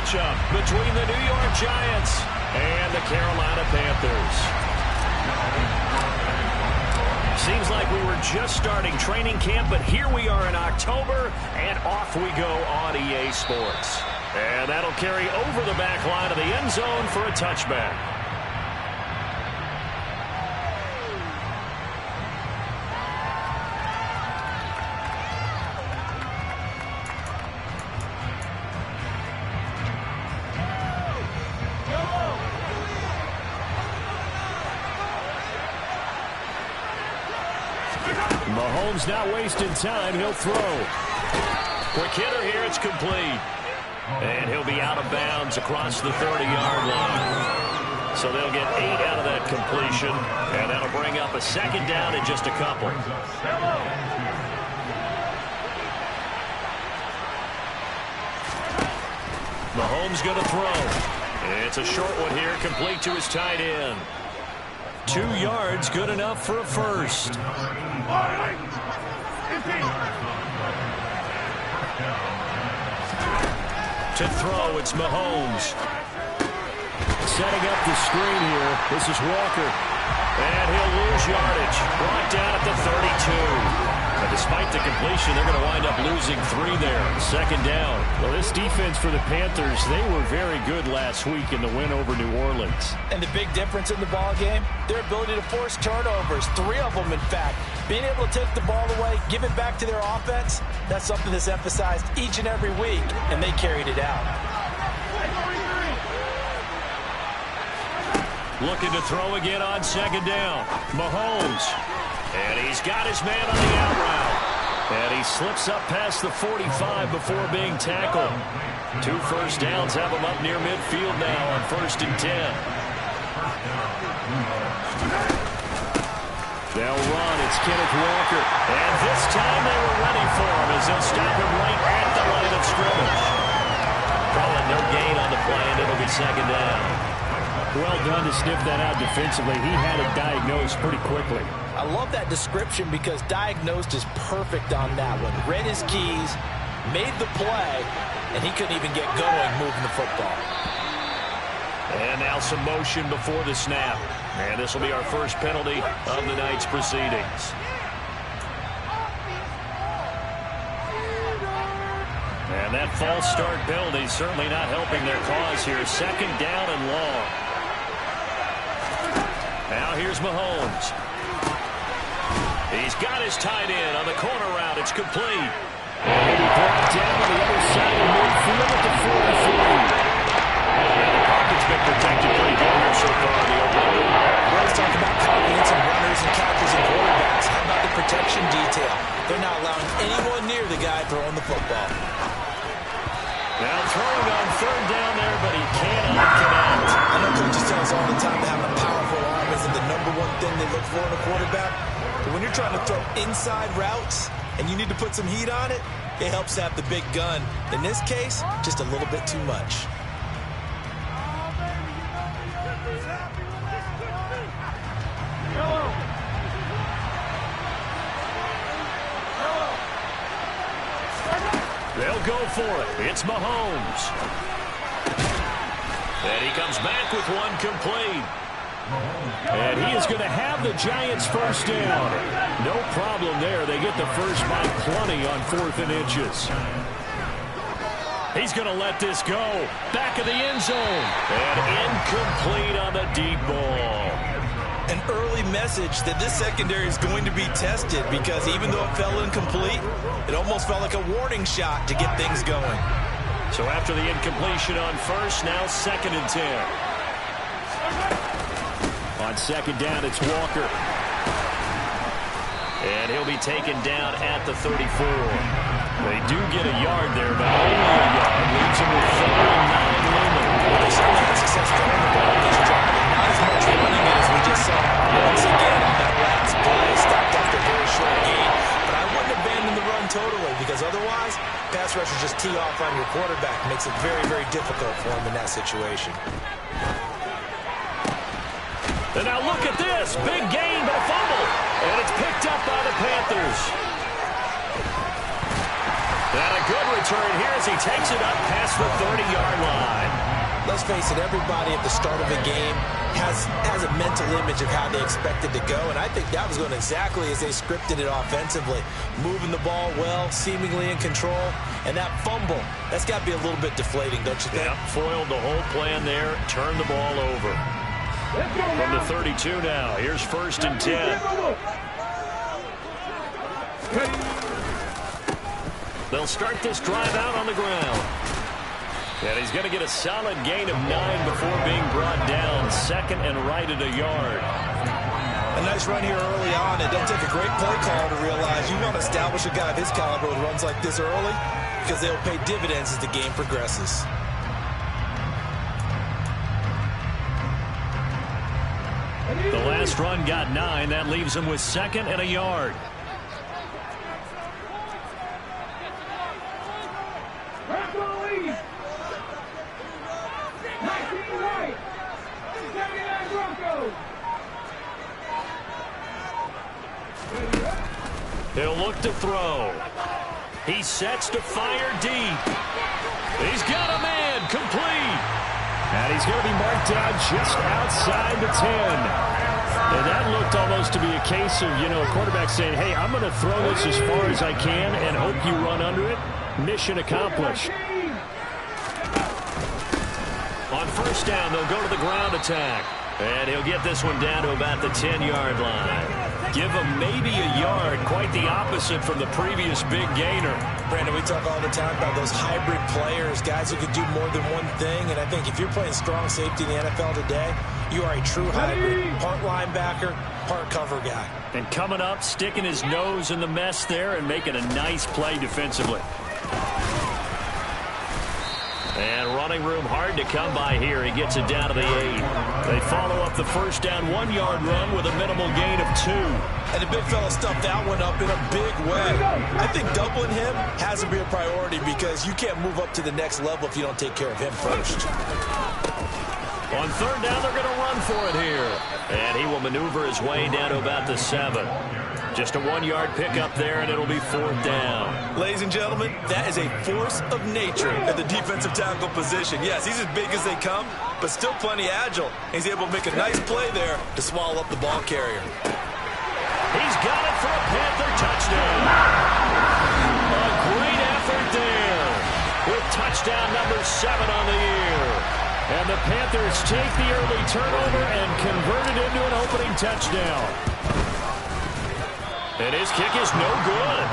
matchup between the New York Giants and the Carolina Panthers. Seems like we were just starting training camp, but here we are in October, and off we go on EA Sports. And that'll carry over the back line of the end zone for a touchback. Mahomes not wasting time. He'll throw. Quick hitter here. It's complete. And he'll be out of bounds across the 30-yard line. So they'll get 8 out of that completion. And that'll bring up a second down in just a couple. Mahomes going to throw. It's a short one here. Complete to his tight end. 2 yards, good enough for a first. To throw, it's Mahomes. Setting up the screen here. This is Walker. And he'll lose yardage. Brought down at the 32. But despite the completion, they're going to wind up losing 3 there. Second down. Well, this defense for the Panthers, they were very good last week in the win over New Orleans. And the big difference in the ball game, their ability to force turnovers, 3 of them, in fact. Being able to take the ball away, give it back to their offense, that's something that's emphasized each and every week, and they carried it out. Looking to throw again on second down. Mahomes. And he's got his man on the out route. And he slips up past the 45 before being tackled. 2 first downs have him up near midfield now on 1st and 10. They'll run. It's Kenneth Walker. And this time they were ready for him as they'll stop him right at the line of scrimmage. Calling no gain on the play, and it'll be second down. Well done to sniff that out defensively. He had it diagnosed pretty quickly. I love that description because diagnosed is perfect on that one. Read his keys, made the play, and he couldn't even get going moving the football. And now some motion before the snap. And this will be our first penalty of the night's proceedings. And that false start penalty certainly not helping their cause here. Second down and long. Now here's Mahomes. He's got his tight end on the corner route. It's complete. And he brought down on the other side of midfield at the 43. And the pocket's been protected pretty good here so far in the opening. Let's talk about confidence in runners and catchers and quarterbacks. How about the protection detail? They're not allowing anyone near the guy throwing the football. Now throwing on third down there, but he cannot connect. I know coaches tell us all the time that having a powerful arm isn't the #1 thing they look for in a quarterback. But when you're trying to throw inside routes and you need to put some heat on it, it helps to have the big gun. In this case, just a little bit too much. They'll go for it. It's Mahomes. And he comes back with one complete. And he is going to have the Giants first down. No problem there. They get the first by plenty on 4th and inches. He's going to let this go. Back of the end zone. And incomplete on the deep ball. An early message that this secondary is going to be tested because even though it fell incomplete, it almost felt like a warning shot to get things going. So after the incompletion on first, now 2nd and 10. On second down, it's Walker. And he'll be taken down at the 34. They do get a yard there, but only a yard. Leaves him with 3 and 9 looming. They certainly had success throwing the ball this drive, and not as much running it as we just saw. Once again, on that last play, stopped after a very short gain. But I wouldn't abandon the run totally because otherwise, pass rushers just tee off on your quarterback. Makes it very, very difficult for him in that situation. And now look at this. Big gain, but a fumble. And it's picked up by the Panthers. And a good return here as he takes it up past the 30-yard line. Let's face it, everybody at the start of a game has a mental image of how they expect it to go, and I think that was going exactly as they scripted it offensively. Moving the ball well, seemingly in control, and that fumble, that's got to be a little bit deflating, don't you think? Yeah, foiled the whole plan there, turned the ball over. From the 32 now, here's 1st and 10. They'll start this drive out on the ground. And he's going to get a solid gain of 9 before being brought down. 2nd and right at a yard. A nice run here early on. It doesn't take a great play caller to realize you want to establish a guy of his caliber with runs like this early because they'll pay dividends as the game progresses. The last run got 9. That leaves him with 2nd and a yard. He'll look to throw. He sets to fire deep. He's got a man, complete. And he's going to be marked down just outside the 10. And that looked almost to be a case of, a quarterback saying, hey, I'm going to throw this as far as I can and hope you run under it. Mission accomplished. On 1st down, they'll go to the ground attack. And he'll get this one down to about the 10-yard line. Give him maybe a yard, quite the opposite from the previous big gainer. Brandon, we talk all the time about those hybrid players, guys who can do more than one thing. And I think if you're playing strong safety in the NFL today, you are a true hybrid. Part linebacker, part cover guy. And coming up, sticking his nose in the mess there and making a nice play defensively. And running room hard to come by here. He gets it down to the 8. They follow up the 1st down 1-yard run with a minimal gain of 2. And the big fella stuffed that one up in a big way. I think doubling him has to be a priority because you can't move up to the next level if you don't take care of him first. On 3rd down, they're going to run for it here. And he will maneuver his way down to about the 7. Just a 1-yard pickup there, and it'll be 4th down. Ladies and gentlemen, that is a force of nature at the defensive tackle position. Yes, he's as big as they come, but still plenty agile. He's able to make a nice play there to swallow up the ball carrier. He's got it for a Panther touchdown. A great effort there with touchdown number 7 on the year. And the Panthers take the early turnover and convert it into an opening touchdown. And his kick is no good.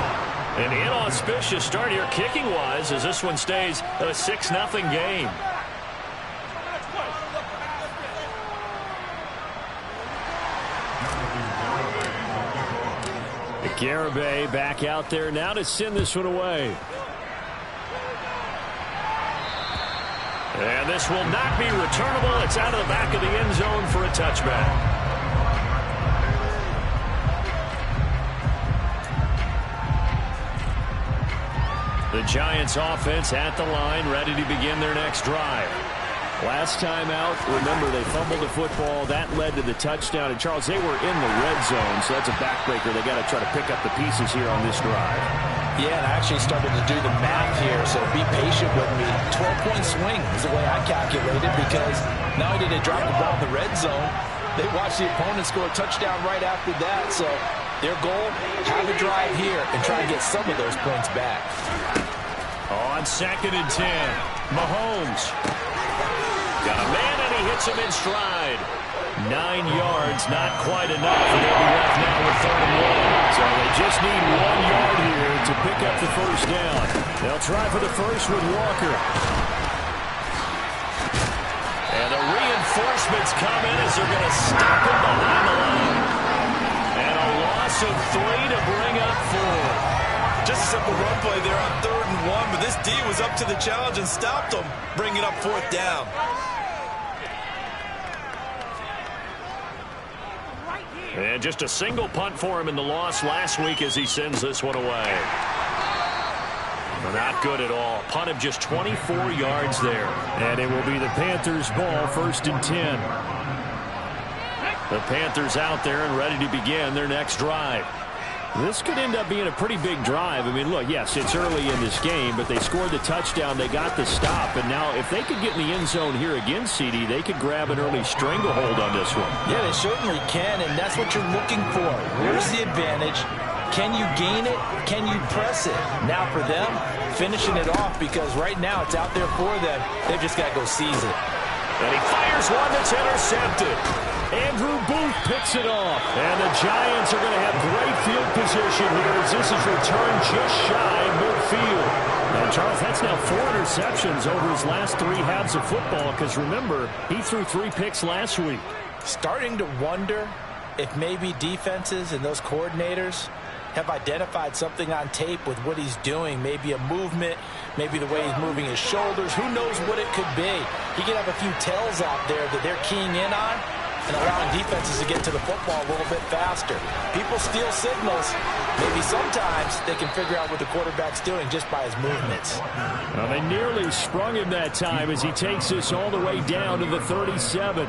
An inauspicious start here kicking-wise as this one stays a 6-0 game. Garibay back out there now to send this one away. And this will not be returnable. It's out of the back of the end zone for a touchback. The Giants offense at the line, ready to begin their next drive. Last time out, remember, they fumbled the football. That led to the touchdown. And, Charles, they were in the red zone, so that's a backbreaker. They got to try to pick up the pieces here on this drive. Yeah, and I actually started to do the math here, so be patient with me. 12-point swing is the way I calculated because not only did they drop the ball in the red zone, they watched the opponent score a touchdown right after that. So their goal, have a drive here and try to get some of those points back. On 2nd and 10, Mahomes. Got a man, and he hits him in stride. 9 yards, not quite enough, and they'll be left now with 3rd and 1. So they just need 1 yard here to pick up the 1st down. They'll try for the first with Walker. And the reinforcements come in as they're going to stop him behind the line. And a loss of 3 to bring up 4. Just a simple run play there on 3rd and 1, but this D was up to the challenge and stopped them, bringing up 4th down. And just a single punt for him in the loss last week as he sends this one away. Not good at all. Punt of just 24 yards there. And it will be the Panthers' ball, 1st and 10. The Panthers out there and ready to begin their next drive. This could end up being a pretty big drive. I mean, look, yes, it's early in this game, but they scored the touchdown. They got the stop. And now if they could get in the end zone here again, CD, they could grab an early stranglehold on this one. Yeah, they certainly can, and that's what you're looking for. Where's the advantage? Can you gain it? Can you press it? Now for them, finishing it off, because right now it's out there for them. They've just got to go seize it. And he fires one that's intercepted. Andrew Booth picks it off. And the Giants are going to have great field position here as this is returned just shy of midfield. And Charles, that's now 4 interceptions over his last 3 halves of football, because remember, he threw 3 picks last week. Starting to wonder if maybe defenses and those coordinators have identified something on tape with what he's doing. Maybe a movement, maybe the way he's moving his shoulders. Who knows what it could be? He could have a few tells out there that they're keying in on and allowing defenses to get to the football a little bit faster. People steal signals. Maybe sometimes they can figure out what the quarterback's doing just by his movements. Well, they nearly sprung him that time as he takes this all the way down to the 37.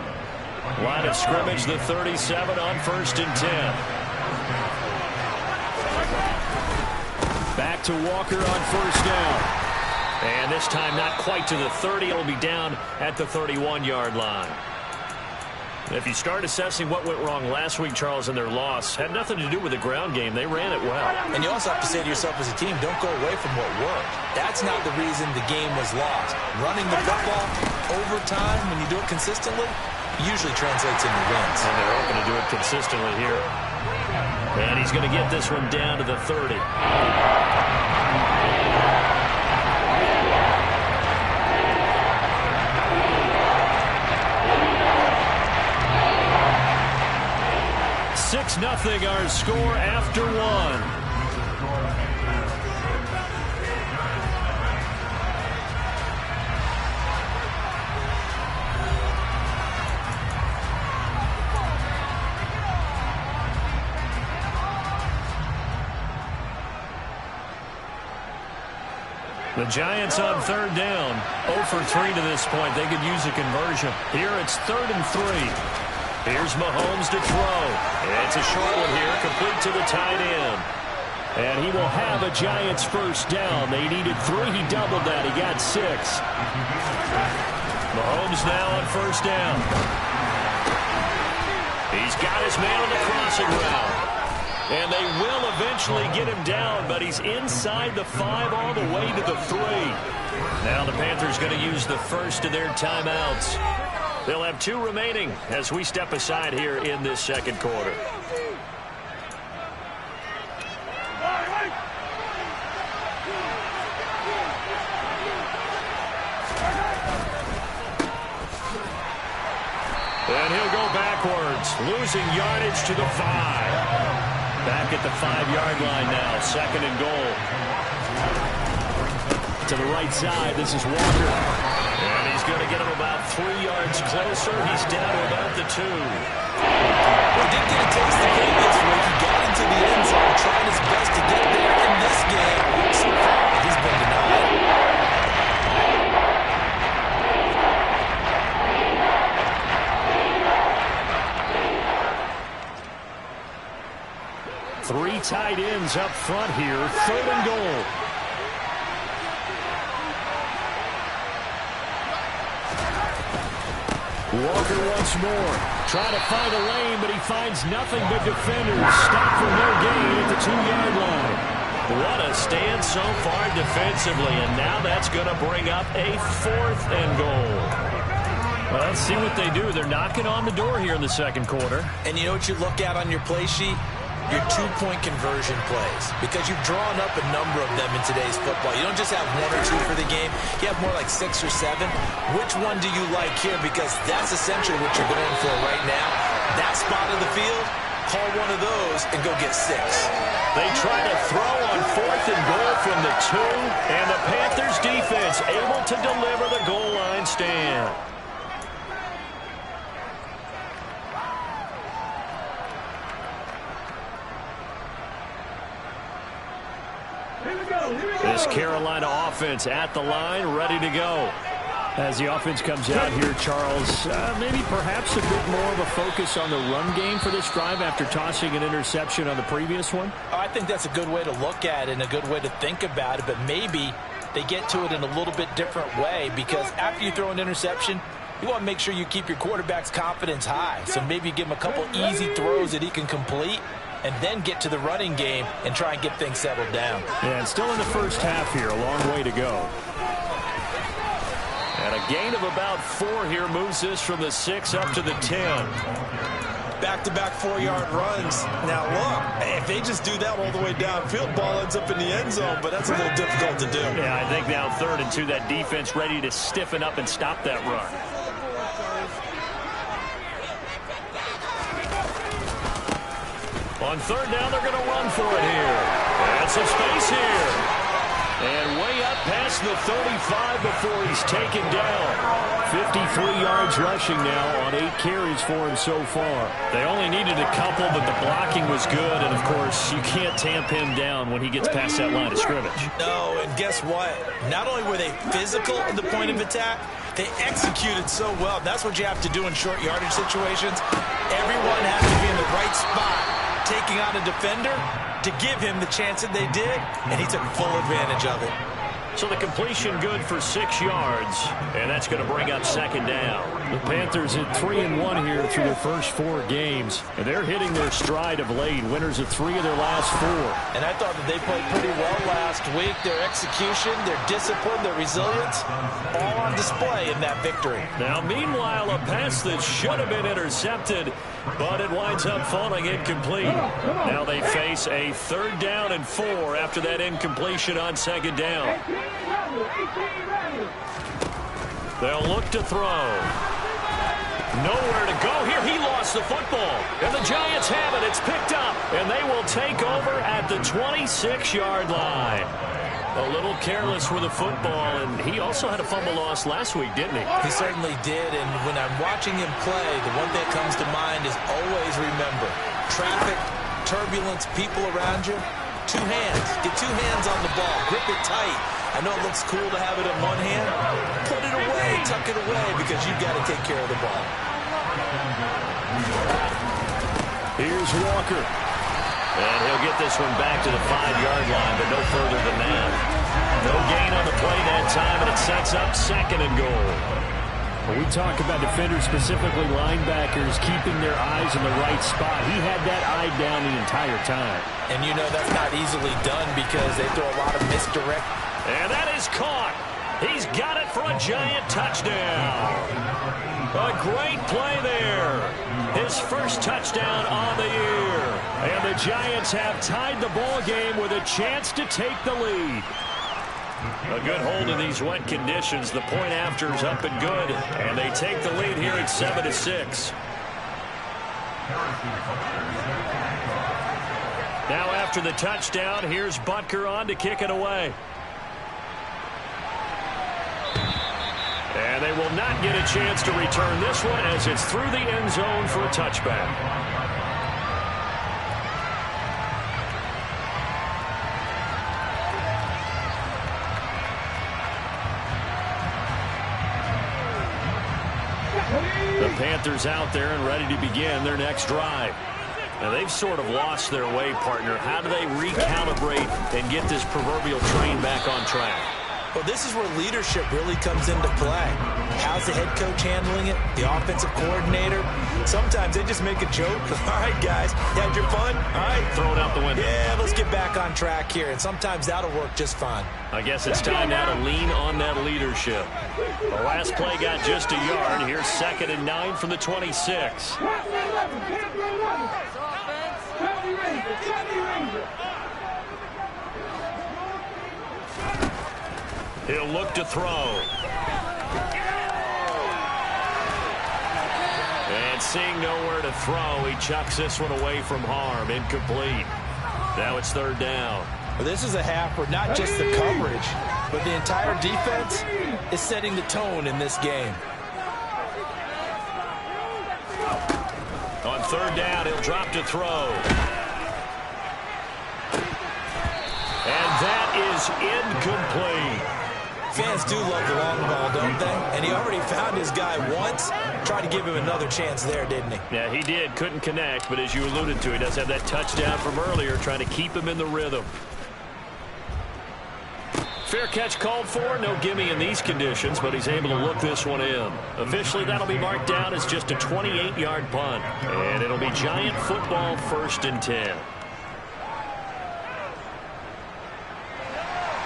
Line of scrimmage, the 37 on 1st and 10. Back to Walker on 1st down. And this time not quite to the 30. It'll be down at the 31-yard line. If you start assessing what went wrong last week, Charles, in their loss, had nothing to do with the ground game. They ran it well. And you also have to say to yourself as a team, don't go away from what worked. That's not the reason the game was lost. Running the football over time, when you do it consistently, usually translates into wins. And they're hoping to do it consistently here. And he's going to get this one down to the 30. Nothing our score after 1. The Giants on 3rd down. 0 for 3 to this point. They could use a conversion. Here it's 3rd and 3. Here's Mahomes to throw. It's a short one here, complete to the tight end. And he will have a Giants 1st down. They needed 3. He doubled that. He got 6. Mahomes now on 1st down. He's got his man on the crossing route. And they will eventually get him down, but he's inside the 5 all the way to the 3. Now the Panthers going to use the first of their timeouts. They'll have 2 remaining as we step aside here in this 2nd quarter. And he'll go backwards, losing yardage to the 5. Back at the 5-yard line now, 2nd and goal. To the right side, this is Walker. And he's going to get him about 3 yards closer. He's down to about the 2. Well, he did get a taste of game this week. He got into the end zone, trying his best to get there in this game. So far, he's been denied. Three tight ends up front here. 3rd and goal. Walker once more. Trying to find a lane, but he finds nothing but defenders. Stop for no gain at the 2-yard line. What a stand so far defensively, and now that's going to bring up a 4th and goal. Well, let's see what they do. They're knocking on the door here in the 2nd quarter. And you know what you look at on your play sheet? Your 2-point conversion plays, because you've drawn up a number of them in today's football. You don't just have 1 or 2 for the game. You have more like 6 or 7. Which one do you like here? Because that's essentially what you're going for right now. That spot of the field, call one of those and go get 6. They try to throw on 4th and goal from the 2, and the Panthers defense able to deliver the goal line stand. This Carolina offense at the line, ready to go. As the offense comes out here, Charles, maybe perhaps a bit more of a focus on the run game for this drive after tossing an interception on the previous one? I think that's a good way to look at it and a good way to think about it, but maybe they get to it in a little bit different way, because after you throw an interception, you want to make sure you keep your quarterback's confidence high. So maybe give him a couple easy throws that he can complete and then get to the running game and try and get things settled down. Yeah, and still in the first half here, a long way to go. And a gain of about 4 here moves this from the 6 up to the 10. Back-to-back 4-yard runs. Now, look, if they just do that all the way downfield, ball ends up in the end zone, but that's a little difficult to do. Yeah, I think now 3rd and 2, that defense ready to stiffen up and stop that run. On 3rd down, they're going to run for it here. And some space here. And way up past the 35 before he's taken down. 53 yards rushing now on 8 carries for him so far. They only needed a couple, but the blocking was good. And, of course, you can't tamp him down when he gets past that line of scrimmage. No, and guess what? Not only were they physical at the point of attack, they executed so well. That's what you have to do in short yardage situations. Everyone has to be in the right spot, taking on a defender to give him the chance that they did, and he took full advantage of it. So the completion good for 6 yards, and that's going to bring up 2nd down. The Panthers at 3-1 here through their first 4 games, and they're hitting their stride of late, winners of 3 of their last 4. And I thought that they played pretty well last week. Their execution, their discipline, their resilience, all on display in that victory. Now, meanwhile, a pass that should have been intercepted, but it winds up falling incomplete. Now they face a 3rd down and 4 after that incompletion on 2nd down. They'll look to throw. Nowhere to go here. He lost the football. And the Giants have it. It's picked up. And they will take over at the 26-yard line. A little careless with the football, and he also had a fumble loss last week, didn't he? He certainly did, and when I'm watching him play, the one thing that comes to mind is always remember, traffic, turbulence, people around you, 2 hands. Get 2 hands on the ball. Grip it tight. I know it looks cool to have it in one hand. Put it away, tuck it away, because you've got to take care of the ball. Here's Walker. And he'll get this one back to the 5-yard line, but no further than that. No gain on the play that time, and it sets up 2nd and goal. When we talk about defenders, specifically linebackers, keeping their eyes in the right spot, he had that eye down the entire time. And you know that's not easily done because they throw a lot of misdirect. And that is caught. He's got it for a Giant touchdown. A great play there. His first touchdown on the year. And the Giants have tied the ball game with a chance to take the lead. A good hold in these wet conditions. The point after is up and good. And they take the lead here at 7-6. Now after the touchdown, here's Butker on to kick it away. And they will not get a chance to return this one as it's through the end zone for a touchback. The Panthers out there and ready to begin their next drive. Now they've sort of lost their way, partner. How do they recalibrate and get this proverbial train back on track? Well, this is where leadership really comes into play. How's the head coach handling it? The offensive coordinator? Sometimes they just make a joke. All right, guys, you had your fun? All right. Throw it out the window. Yeah, let's get back on track here. And sometimes that'll work just fine. I guess it's time now to lean on that leadership. The last play got just a yard. Here's 2nd and 9 from the 26. He'll look to throw. And seeing nowhere to throw, he chucks this one away from harm. Incomplete. Now it's 3rd down. Well, this is a half where not just the coverage, but the entire defense is setting the tone in this game. On 3rd down, he'll drop to throw. And that is incomplete. fans do love the long ball, don't they? And he already found his guy once. Tried to give him another chance there, didn't he? Yeah, he did. Couldn't connect, but as you alluded to, he does have that touchdown from earlier, trying to keep him in the rhythm. Fair catch called for. No gimme in these conditions, but he's able to look this one in. Officially, that'll be marked down as just a 28-yard punt. And it'll be Giant football 1st and 10.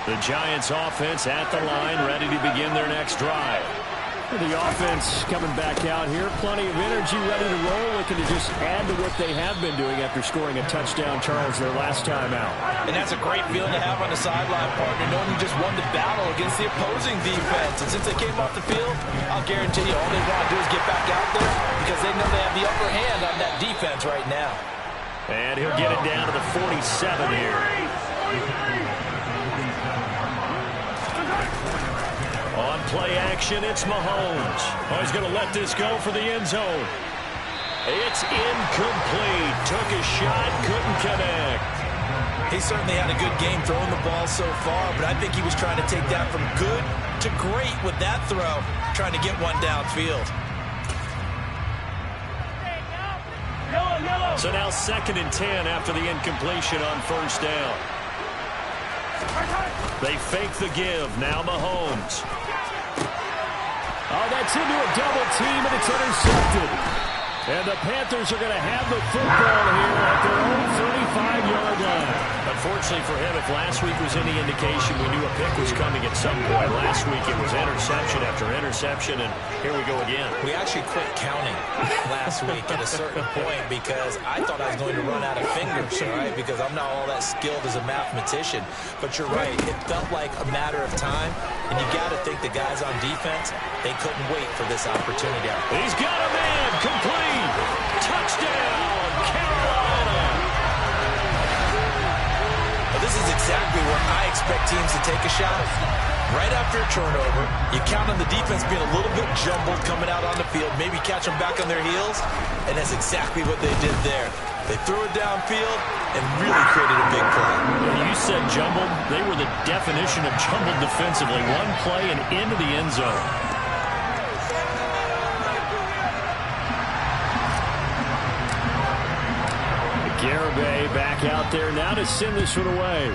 The Giants offense at the line, ready to begin their next drive. The offense coming back out here. Plenty of energy, ready to roll, looking to just add to what they have been doing after scoring a touchdown, Charles, their last time out. And that's a great feeling to have on the sideline, partner, knowing you just won the battle against the opposing defense. And since they came off the field, I'll guarantee you all they want to do is get back out there because they know they have the upper hand on that defense right now. And he'll get it down to the 47 here. On play action, it's Mahomes. Oh, he's going to let this go for the end zone. It's incomplete. Took a shot, couldn't connect. He certainly had a good game throwing the ball so far, but I think he was trying to take that from good to great with that throw, trying to get one downfield. So now 2nd and 10 after the incompletion on 1st down. They fake the give. Now Mahomes. Oh, that's into a double team, and it's intercepted. And the Panthers are going to have the football here at their own 35-yard line. Unfortunately for him, if last week was any indication, we knew a pick was coming at some point. Last week it was interception after interception, and here we go again. We actually quit counting last week at a certain point because I thought I was going to run out of fingers, all right, because I'm not all that skilled as a mathematician. But you're right, it felt like a matter of time, and you got to think the guys on defense, they couldn't wait for this opportunity. He's got a man, complete. Touchdown, Carolina. Well, this is exactly where I expect teams to take a shot. Right after a turnover, you count on the defense being a little bit jumbled coming out on the field, maybe catch them back on their heels, and that's exactly what they did there. They threw it downfield and really created a big play. You said jumbled. They were the definition of jumbled defensively. One play and into the end zone. Garibay back out there now to send this one away.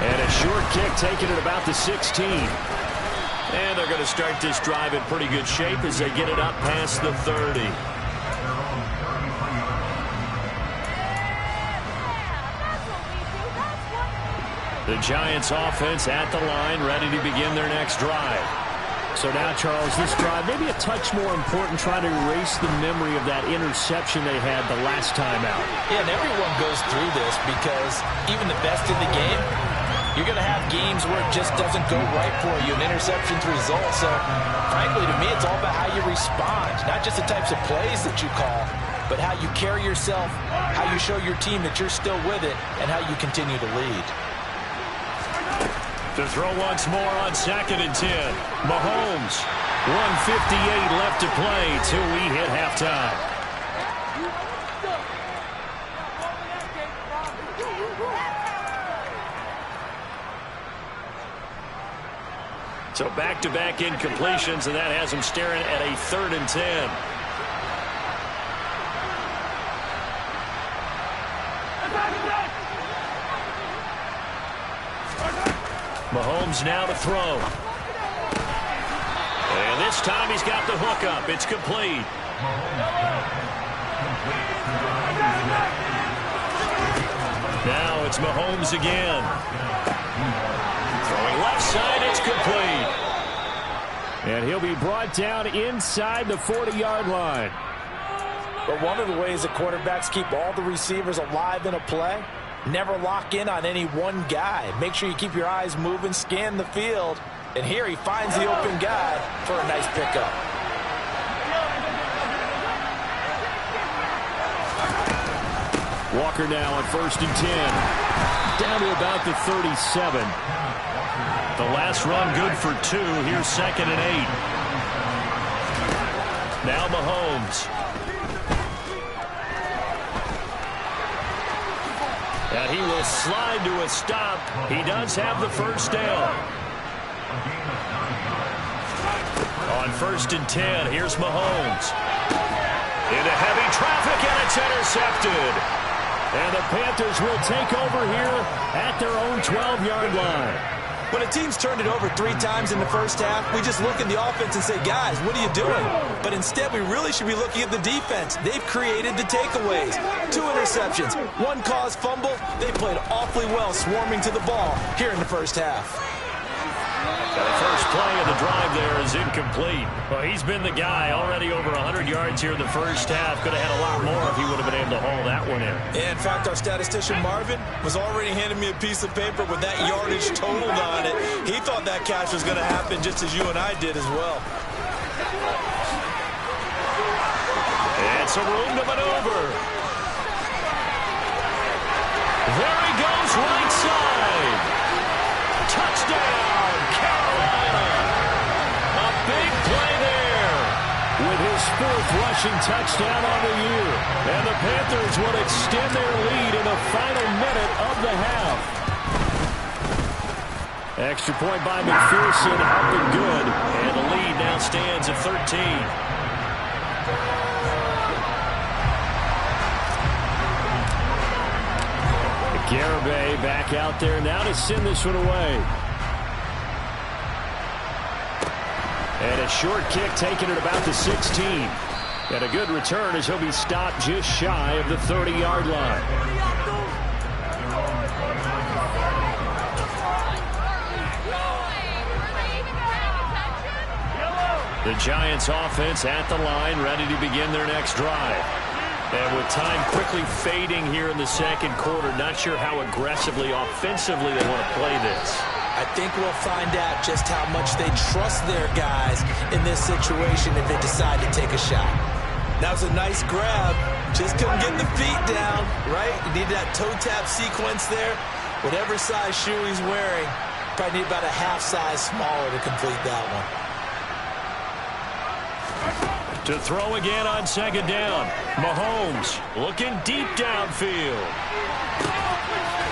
And a short kick taken at about the 16. And they're going to start this drive in pretty good shape as they get it up past the 30. The Giants offense at the line, ready to begin their next drive. So now, Charles, this drive maybe a touch more important, trying to erase the memory of that interception they had the last time out. Yeah, and everyone goes through this because even the best in the game, you're going to have games where it just doesn't go right for you, an interception's result. So, frankly, to me, it's all about how you respond, not just the types of plays that you call, but how you carry yourself, how you show your team that you're still with it, and how you continue to lead. To throw once more on 2nd and 10. Mahomes, 1:58 left to play till we hit halftime. So back-to-back incompletions, and that has him staring at a 3rd and 10. Mahomes now to throw. And this time he's got the hook up. It's complete. Now it's Mahomes again. Throwing left side, it's complete. And he'll be brought down inside the 40-yard line. But one of the ways that quarterbacks keep all the receivers alive in a play, never lock in on any one guy. Make sure you keep your eyes moving, scan the field. And here he finds the open guy for a nice pickup. Walker now on 1st and 10. Down to about the 37. The last run good for 2. Here's 2nd and 8. Now Mahomes. And he will slide to a stop. He does have the first down. On 1st and 10, here's Mahomes. Into heavy traffic, and it's intercepted. And the Panthers will take over here at their own 12-yard line. When a team's turned it over 3 times in the first half, we just look at the offense and say, guys, what are you doing? But instead, we really should be looking at the defense. They've created the takeaways. 2 interceptions, 1 caused fumble. They played awfully well swarming to the ball here in the first half. The first play of the drive there is incomplete. Well, he's been the guy already over 100 yards here in the first half. Could have had a lot more if he would have been able to haul that one in. In fact, our statistician Marvin was already handing me a piece of paper with that yardage totaled on it. He thought that catch was going to happen just as you and I did as well. And some room to maneuver. There he goes, right side. Touchdown, Carolina. A big play there with his 4th rushing touchdown on the year. And the Panthers will extend their lead in the final minute of the half. Extra point by McPherson, up and good. And the lead now stands at 13. Garibay back out there now to send this one away. And a short kick taken at about the 16. And a good return as he'll be stopped just shy of the 30-yard line. The Giants offense at the line, ready to begin their next drive. And with time quickly fading here in the second quarter, not sure how aggressively, offensively they want to play this. I think we'll find out just how much they trust their guys in this situation if they decide to take a shot. That was a nice grab. Just couldn't get the feet down, right? You need that toe tap sequence there. Whatever size shoe he's wearing, probably need about a half size smaller to complete that one. To throw again on 2nd down. Mahomes looking deep downfield.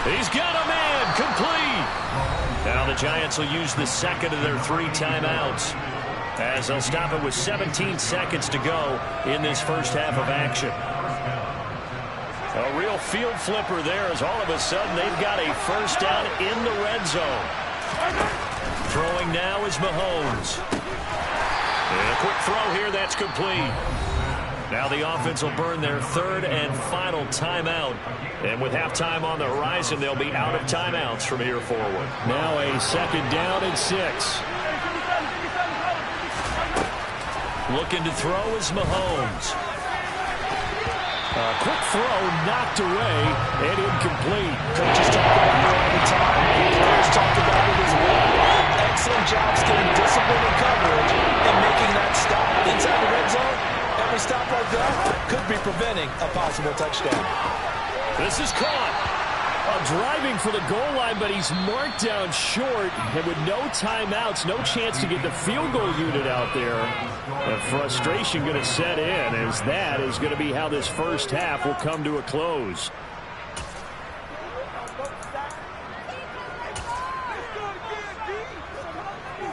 He's got a man complete. Now the Giants will use the 2nd of their 3 timeouts as they'll stop it with 17 seconds to go in this first half of action. A real field flipper there as all of a sudden they've got a first down in the red zone. Throwing now is Mahomes. And a quick throw here, that's complete. Now the offense will burn their 3rd and final timeout. And with halftime on the horizon, they'll be out of timeouts from here forward. Now a 2nd down and 6. Looking to throw is Mahomes. A quick throw knocked away and incomplete. Coaches talk about it all the time. Players talk about it as well. Excellent job staying disciplined in coverage and making that stop inside the red zone. Every stop like that could be preventing a possible touchdown. This is caught. Driving for the goal line, but he's marked down short. And with no timeouts, no chance to get the field goal unit out there. And frustration going to set in as that is going to be how this first half will come to a close.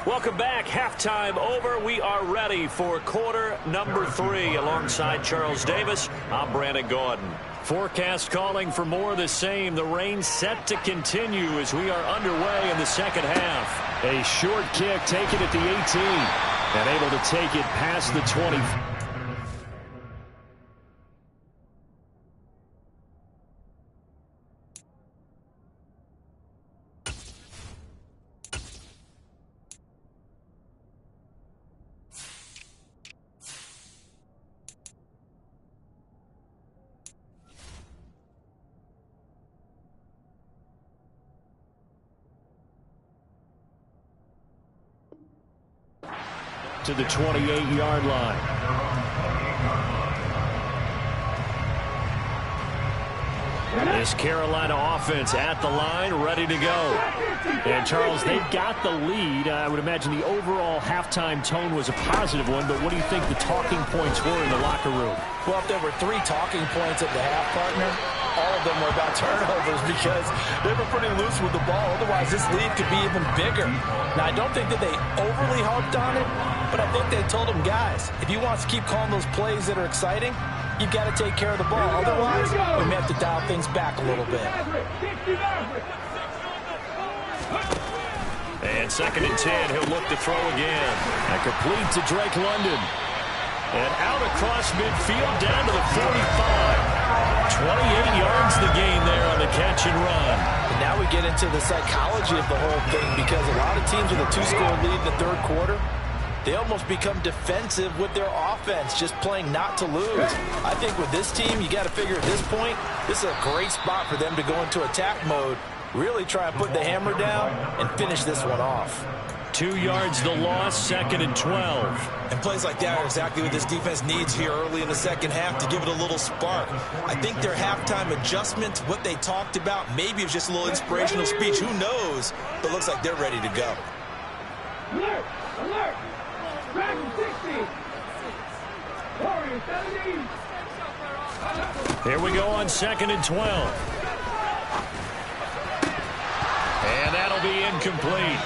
Welcome back. Halftime over. We are ready for quarter number 3. Alongside Charles Davis, I'm Brandon Gordon. Forecast calling for more of the same. The rain set to continue as we are underway in the second half. A short kick taken at the 18 and able to take it past the 20. To the 28-yard line. This Carolina offense at the line, ready to go. And, Charles, they've got the lead. I would imagine the overall halftime tone was a positive one, but what do you think the talking points were in the locker room? Well, if there were 3 talking points at the half, partner, all of them were about turnovers because they were pretty loose with the ball. Otherwise, this lead could be even bigger. Now, I don't think that they overly harped on it, but I think they told them, guys, if you want to keep calling those plays that are exciting, you've got to take care of the ball. Otherwise, we may have to dial things back a little bit. And 2nd and 10, he'll look to throw again. And complete to Drake London. And out across midfield, down to the 45. 28 yards the gain there on the catch and run. And now we get into the psychology of the whole thing because a lot of teams with a 2-score lead in the 3rd quarter, they almost become defensive with their offense, just playing not to lose. I think with this team, you got to figure at this point, this is a great spot for them to go into attack mode, really try and put the hammer down and finish this one off. 2 yards the loss, 2nd and 12. And plays like that are exactly what this defense needs here early in the second half to give it a little spark. I think their halftime adjustment, what they talked about, maybe it was just a little inspirational speech. Who knows? But looks like they're ready to go. Alert! Alert! Dragon 60! Warrior 70! Here we go on 2nd and 12. And that'll be incomplete.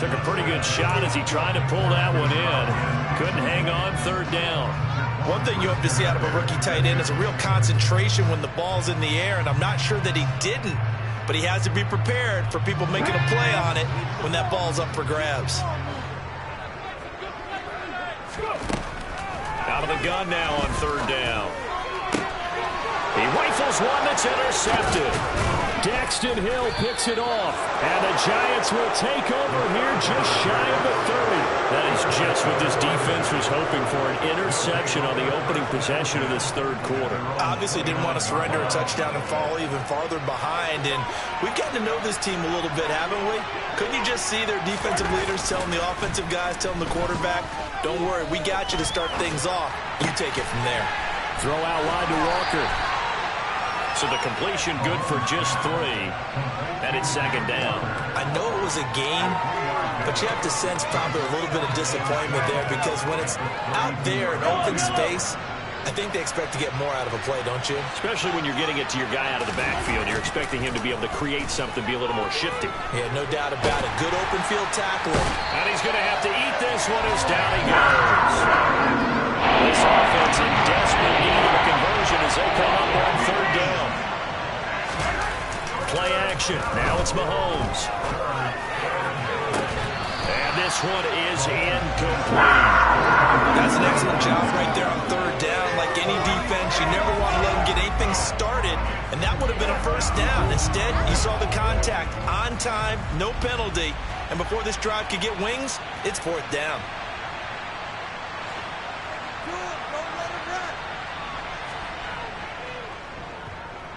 Took a pretty good shot as he tried to pull that one in. Couldn't hang on 3rd down. One thing you hope to see out of a rookie tight end is a real concentration when the ball's in the air, and I'm not sure that he didn't, but he has to be prepared for people making a play on it when that ball's up for grabs. Out of the gun now on 3rd down. He rifles one that's intercepted. Daxton Hill picks it off. And the Giants will take over here just shy of the 30. That is just what this defense was hoping for, an interception on the opening possession of this 3rd quarter. Obviously didn't want to surrender a touchdown and fall even farther behind. And we've gotten to know this team a little bit, haven't we? Couldn't you just see their defensive leaders telling the offensive guys, telling the quarterback, don't worry, we got you to start things off. You take it from there. Throw out wide to Walker. So the completion good for just 3. And it's 2nd down. I know it was a gain, but you have to sense probably a little bit of disappointment there because when it's out there in open space, I think they expect to get more out of a play, don't you? Especially when you're getting it to your guy out of the backfield. You're expecting him to be able to create something, be a little more shifty. Yeah, no doubt about it. Good open field tackling. And he's going to have to eat this one as down he goes. This offense in desperate need of a conversion as they come up on 3rd down. Play action. Now it's Mahomes. And this one is incomplete. That's an excellent job right there on 3rd down. Like any defense, you never want to let them get anything started, and that would have been a 1st down. Instead, you saw the contact on time, no penalty, and before this drive could get wings, it's 4th down.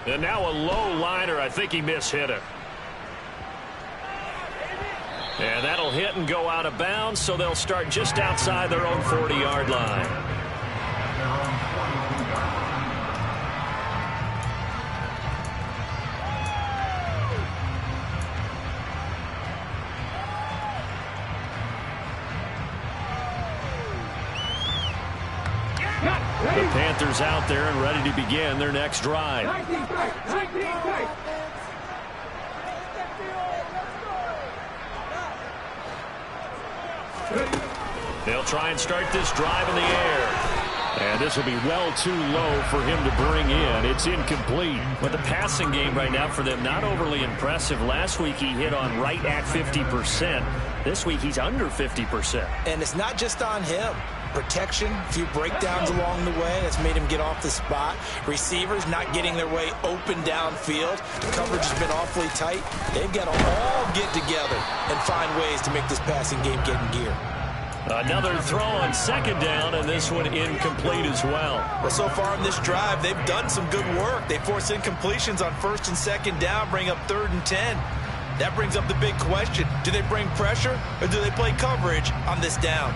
And now a low liner. I think he mishit it. And that'll hit and go out of bounds, so they'll start just outside their own 40-yard line. The Panthers out there and ready to begin their next drive. They'll try and start this drive in the air. And this will be well too low for him to bring in. It's incomplete. But the passing game right now for them, not overly impressive. Last week he hit on right at 50%. This week he's under 50%. And it's not just on him. Protection, a few breakdowns along the way. That's made him get off the spot. Receivers not getting their way open downfield. The coverage has been awfully tight. They've got to all get together and find ways to make this passing game get in gear. Another throw on 2nd down, and this one incomplete as well. Well, so far in this drive, they've done some good work. They force incompletions on 1st and 2nd down, bring up 3rd and 10. That brings up the big question. Do they bring pressure or do they play coverage on this down?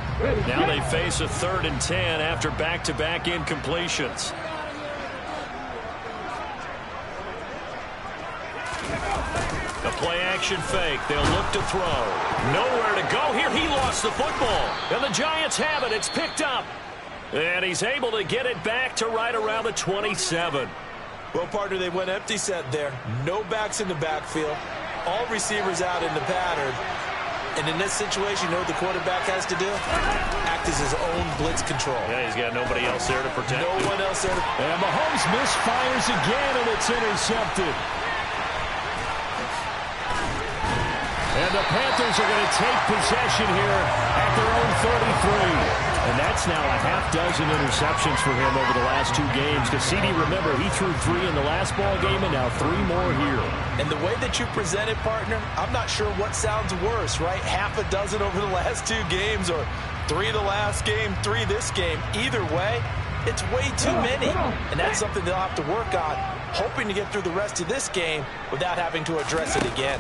Now they face a 3rd and 10 after back-to-back incompletions. Play-action fake. They'll look to throw. Nowhere to go here. He lost the football. And the Giants have it. It's picked up. And he's able to get it back to right around the 27. Well, partner, they went empty set there. No backs in the backfield. All receivers out in the pattern. And in this situation, you know what the quarterback has to do? Act as his own blitz control. Yeah, he's got nobody else there to protect him. No one else there to... And Mahomes misfires again, and it's intercepted. And the Panthers are going to take possession here at their own 33. And that's now a half-dozen interceptions for him over the last 2 games. Because CD, remember, he threw 3 in the last ball game and now 3 more here. And the way that you present it, partner, I'm not sure what sounds worse, right? Half a dozen over the last 2 games or 3 the last game, 3 this game. Either way, it's way too many. And that's something they'll have to work on, hoping to get through the rest of this game without having to address it again.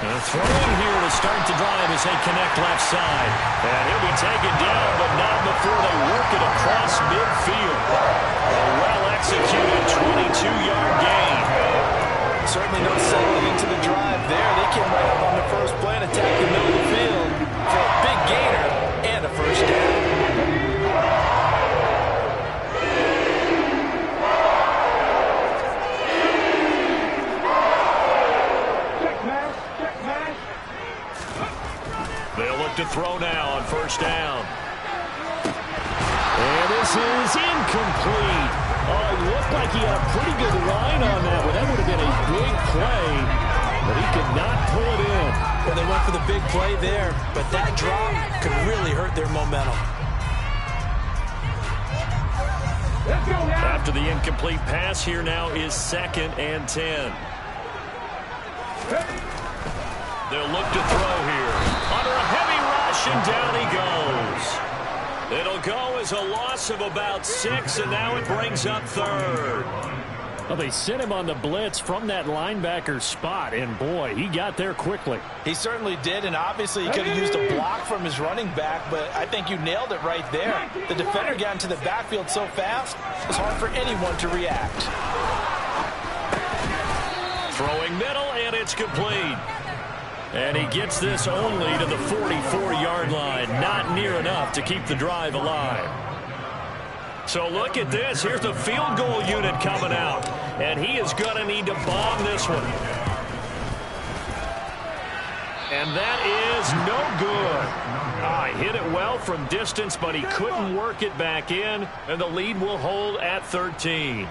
Throwing here to start the drive as they connect left side. And he'll be taken down, but not before they work it across midfield. A well-executed 22-yard gain. Certainly no settling into the drive there. They came right up on the first play and attacked the middle of the field for a big gainer and a first down. They'll look to throw now on first down. And this is incomplete. Oh, it looked like he had a pretty good line on that one. That would have been a big play, but he could not pull it in. Well, they went for the big play there, but that drop could really hurt their momentum. After the incomplete pass, here now is 2nd and 10. They'll look to throw here. Under a heavy rush, and down he goes. It'll go as a loss of about 6, and now it brings up 3rd. Well, they sent him on the blitz from that linebacker spot, and boy, he got there quickly. He certainly did, and obviously he could have used a block from his running back, but I think you nailed it right there. The defender got into the backfield so fast, it was hard for anyone to react. Throwing middle, and it's complete. And he gets this only to the 44-yard line. Not near enough to keep the drive alive. So look at this. Here's the field goal unit coming out. And he is going to need to bomb this one. And that is no good. Hit it well from distance, but he couldn't work it back in. And the lead will hold at 13.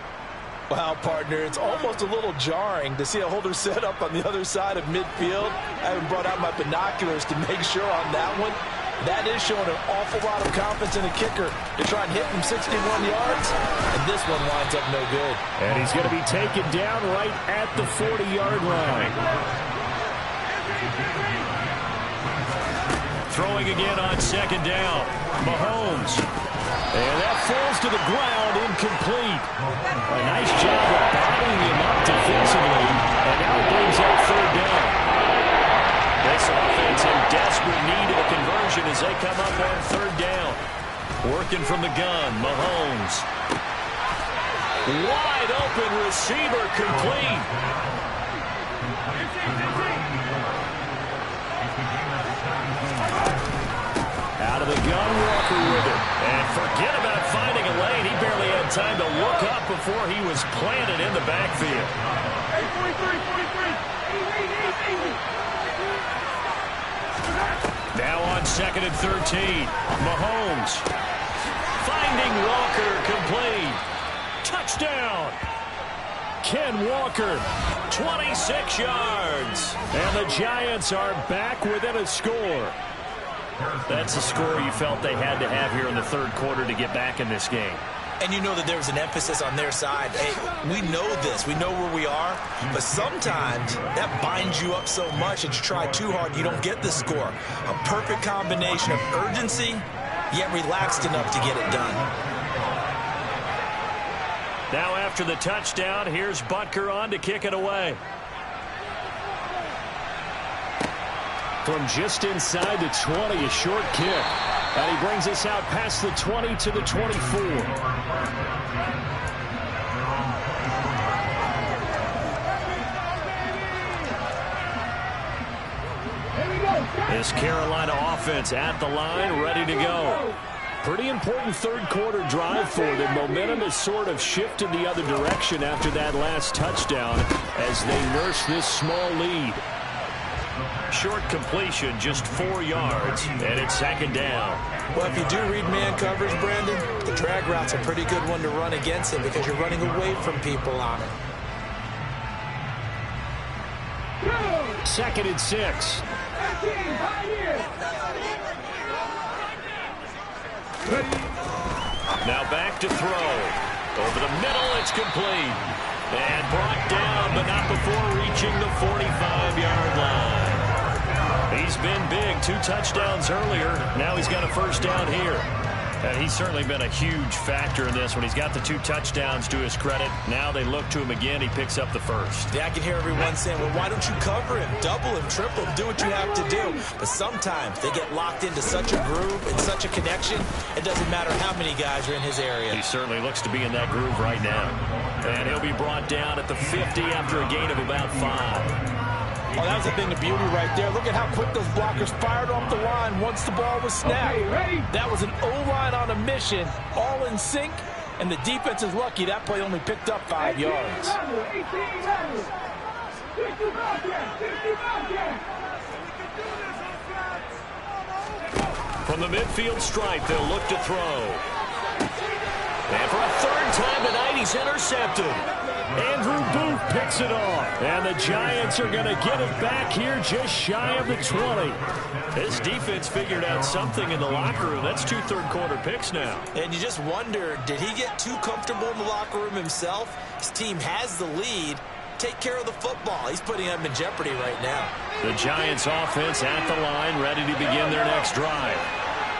Wow, partner, it's almost a little jarring to see a holder set up on the other side of midfield. I haven't brought out my binoculars to make sure on that one. That is showing an awful lot of confidence in a kicker to try and hit from 61 yards. And this one winds up no good. And he's going to be taken down right at the 40-yard line. Throwing again on 2nd down. Mahomes. And that falls to the ground, incomplete. A nice job of bottling him up defensively. And now it brings up 3rd down. This offense in desperate need of a conversion as they come up on 3rd down. Working from the gun, Mahomes. Wide open receiver, complete. Out of the gun, Walker with it. And forget about finding a lane. He barely had time to look up before he was planted in the backfield. Now on 2nd and 13. Mahomes finding Walker, complete. Touchdown. Ken Walker, 26 yards. And the Giants are back within a score. That's the score you felt they had to have here in the 3rd quarter to get back in this game. And you know that there was an emphasis on their side. Hey, we know this. We know where we are. But sometimes that binds you up so much that you try too hard, you don't get the score. A perfect combination of urgency, yet relaxed enough to get it done. Now after the touchdown, here's Butker on to kick it away. From just inside the 20, a short kick. And he brings us out past the 20 to the 24. This Carolina offense at the line, ready to go. Pretty important third-quarter drive for them. Momentum has sort of shifted the other direction after that last touchdown as they nurse this small lead. Short completion, just 4 yards, and it's second down. Well, if you do read man coverage, Brandon, the drag route's a pretty good one to run against it because you're running away from people on it. 2nd and 6. Now back to throw. Over the middle, it's complete. And brought down, but not before reaching the 45-yard line. He's been big. 2 touchdowns earlier. Now he's got a first down here. And he's certainly been a huge factor in this when he's got the 2 touchdowns to his credit. Now they look to him again. He picks up the first. Yeah, I can hear everyone saying, well, why don't you cover him? Double him, triple him, do what you have to do. But sometimes they get locked into such a groove and such a connection, it doesn't matter how many guys are in his area. He certainly looks to be in that groove right now. And he'll be brought down at the 50 after a gain of about 5. Oh, that was a thing of beauty right there. Look at how quick those blockers fired off the line once the ball was snapped. That was an O-line on a mission, all in sync, and the defense is lucky that play only picked up 5 yards. From the midfield stripe, they'll look to throw. And for a 3rd time tonight, he's intercepted. Andrew Booth picks it off. And the Giants are going to get it back here just shy of the 20. This defense figured out something in the locker room. That's 2 third-quarter picks now. And you just wonder, did he get too comfortable in the locker room himself? His team has the lead. Take care of the football. He's putting them in jeopardy right now. The Giants offense at the line, ready to begin their next drive.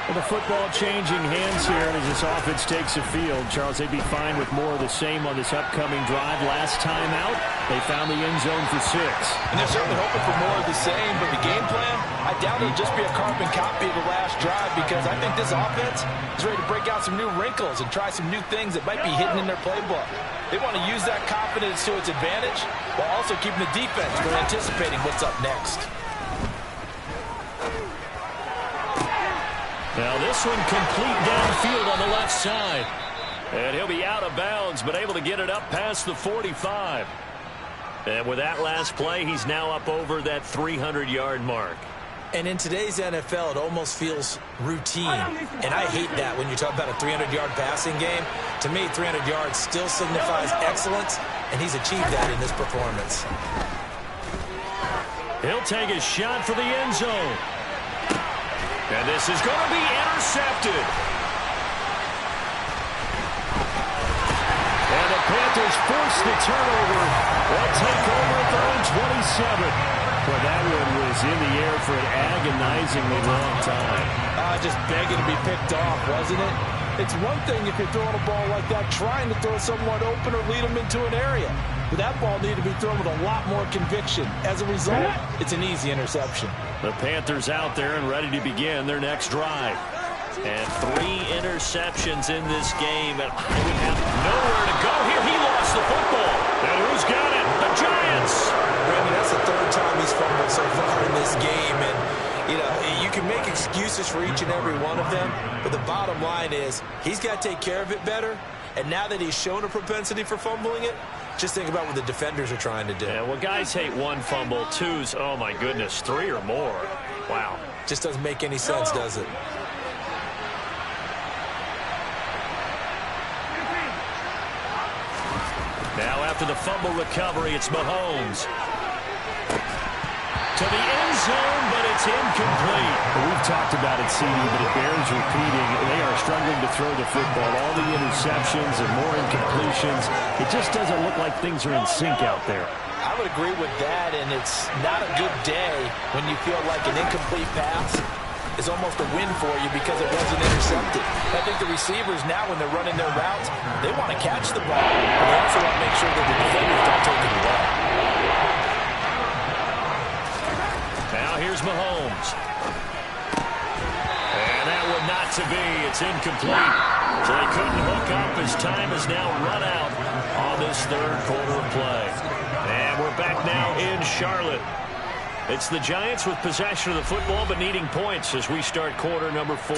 Well, the football changing hands here as this offense takes the field. Charles, they'd be fine with more of the same on this upcoming drive. Last time out, they found the end zone for 6. And they're certainly hoping for more of the same, but the game plan, I doubt it'll just be a carbon copy of the last drive because I think this offense is ready to break out some new wrinkles and try some new things that might be hidden in their playbook. They want to use that confidence to its advantage while also keeping the defense from anticipating what's up next. Now this one complete downfield on the left side. And he'll be out of bounds, but able to get it up past the 45. And with that last play, he's now up over that 300-yard mark. And in today's NFL, it almost feels routine. And I hate that when you talk about a 300-yard passing game. To me, 300 yards still signifies excellence, and he's achieved that in this performance. He'll take a shot for the end zone. And this is going to be intercepted. And the Panthers force the turnover. They'll take over at their own 27. Well, that one was in the air for an agonizingly long time. Just begging to be picked off, wasn't it? It's one thing if you're throwing a ball like that, trying to throw someone open or lead them into an area. But that ball needed to be thrown with a lot more conviction. As a result, it's an easy interception. The Panthers out there and ready to begin their next drive. And 3 interceptions in this game. And I would have nowhere to go here. He lost the football. And who's got it? The Giants. Brandon, that's the 3rd time he's fumbled so far in this game. And, you know, you can make excuses for each and every one of them. But the bottom line is he's got to take care of it better. And now that he's shown a propensity for fumbling it, just think about what the defenders are trying to do. Yeah, well, guys hate 1 fumble, 2's, oh my goodness, 3 or more. Wow. Just doesn't make any sense, does it? Now after the fumble recovery, it's Mahomes. To the end zone, but it's incomplete. Well, we've talked about it, CD, but it bears repeating. They are struggling to throw the football. All the interceptions and more incompletions. It just doesn't look like things are in sync out there. I would agree with that, and it's not a good day when you feel like an incomplete pass is almost a win for you because it wasn't intercepted. I think the receivers now, when they're running their routes, they want to catch the ball, but they also want to make sure that the defenders don't take it away. Now here's Mahomes. And that one not to be. It's incomplete. So they couldn't hook up as time has now run out on this 3rd quarter of play. And we're back now in Charlotte. It's the Giants with possession of the football but needing points as we start quarter number 4.